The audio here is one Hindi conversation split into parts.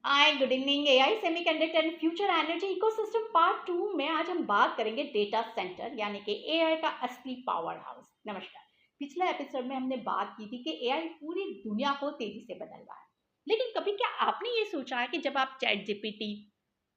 Hi good evening. AI semiconductor and future energy ecosystem part 2 में आज हम बात करेंगे डेटा सेंटर यानी कि एआई का असली पावर हाउस। नमस्कार। पिछले एपिसोड में हमने बात की थी कि एआई पूरी दुनिया को तेजी से बदल रहा है, लेकिन कभी क्या आपने ये सोचा है कि जब आप चैट जीपीटी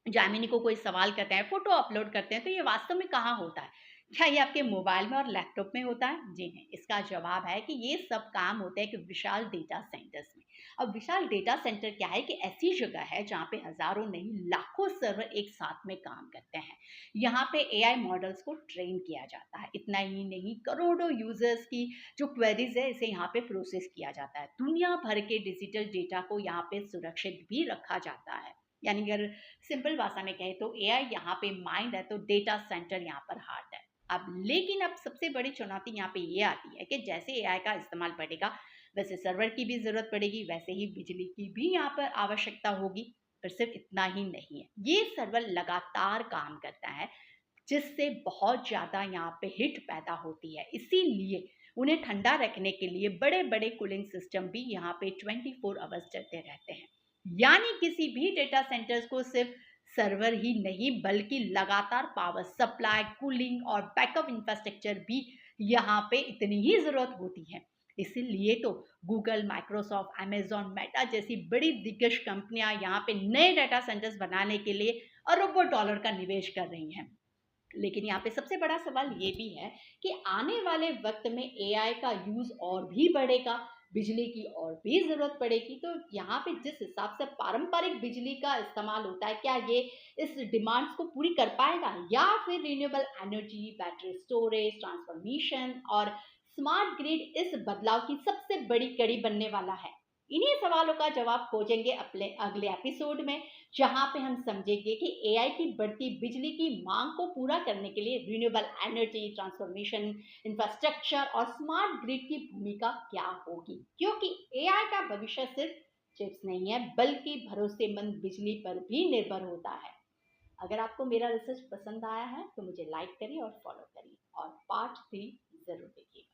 जैमिनी को कोई सवाल करते हैं, फ़ोटो अपलोड करते हैं, तो ये वास्तव में कहाँ होता है? क्या ये आपके मोबाइल में और लैपटॉप में होता है? जी नहीं, इसका जवाब है कि ये सब काम होता है एक विशाल डेटा सेंटर्स में। अब विशाल डेटा सेंटर क्या है कि ऐसी जगह है जहाँ पे हज़ारों नहीं, लाखों सर्वर एक साथ में काम करते हैं। यहाँ पे एआई मॉडल्स को ट्रेन किया जाता है। इतना ही नहीं, करोड़ों यूज़र्स की जो क्वेरीज़ है, इसे यहाँ पे प्रोसेस किया जाता है। दुनिया भर के डिजिटल डेटा को यहाँ पे सुरक्षित भी रखा जाता है। यानी अगर सिंपल भाषा में कहें तो एआई यहाँ पे माइंड है, तो डेटा सेंटर यहाँ पर हार्ट है। अब सबसे बड़ी चुनौती यहाँ पे ये आती है कि जैसे एआई का इस्तेमाल बढ़ेगा, वैसे सर्वर की भी जरूरत पड़ेगी, वैसे ही बिजली की भी यहाँ पर आवश्यकता होगी। पर सिर्फ इतना ही नहीं है, ये सर्वर लगातार काम करता है, जिससे बहुत ज्यादा यहाँ पे हीट पैदा होती है। इसीलिए उन्हें ठंडा रखने के लिए बड़े बड़े कूलिंग सिस्टम भी यहाँ पे 24 आवर्स चलते रहते हैं। यानी किसी भी डेटा सेंटर्स को सिर्फ सर्वर ही नहीं, बल्कि लगातार पावर सप्लाई, कूलिंग और बैकअप इंफ्रास्ट्रक्चर भी यहाँ पे इतनी ही जरूरत होती है। इसीलिए तो गूगल, माइक्रोसॉफ्ट, अमेजॉन, मेटा जैसी बड़ी दिग्गज कंपनियां यहाँ पे नए डाटा सेंटर्स बनाने के लिए अरबों डॉलर का निवेश कर रही हैं। लेकिन यहाँ पे सबसे बड़ा सवाल ये भी है कि आने वाले वक्त में एआई का यूज और भी बढ़ेगा, बिजली की और भी जरूरत पड़ेगी। तो यहाँ पे जिस हिसाब से पारंपरिक बिजली का इस्तेमाल होता है, क्या ये इस डिमांड्स को पूरी कर पाएगा, या फिर renewable energy, battery storage, transformation और स्मार्ट ग्रिड इस बदलाव की सबसे बड़ी कड़ी बनने वाला है। इन्हीं सवालों का जवाब खोजेंगे अपने अगले एपिसोड में, जहां पे हम समझेंगे कि एआई की बढ़ती बिजली की मांग को पूरा करने के लिए रिन्यूएबल एनर्जी, ट्रांसफॉर्मेशन, इंफ्रास्ट्रक्चर और स्मार्ट ग्रिड की भूमिका क्या होगी। क्योंकि एआई का भविष्य सिर्फ चिप्स नहीं है, बल्कि भरोसेमंद बिजली पर भी निर्भर होता है। अगर आपको मेरा रिसर्च पसंद आया है तो मुझे लाइक करिए और फॉलो करिए, और पार्ट 3 जरूर देखिए।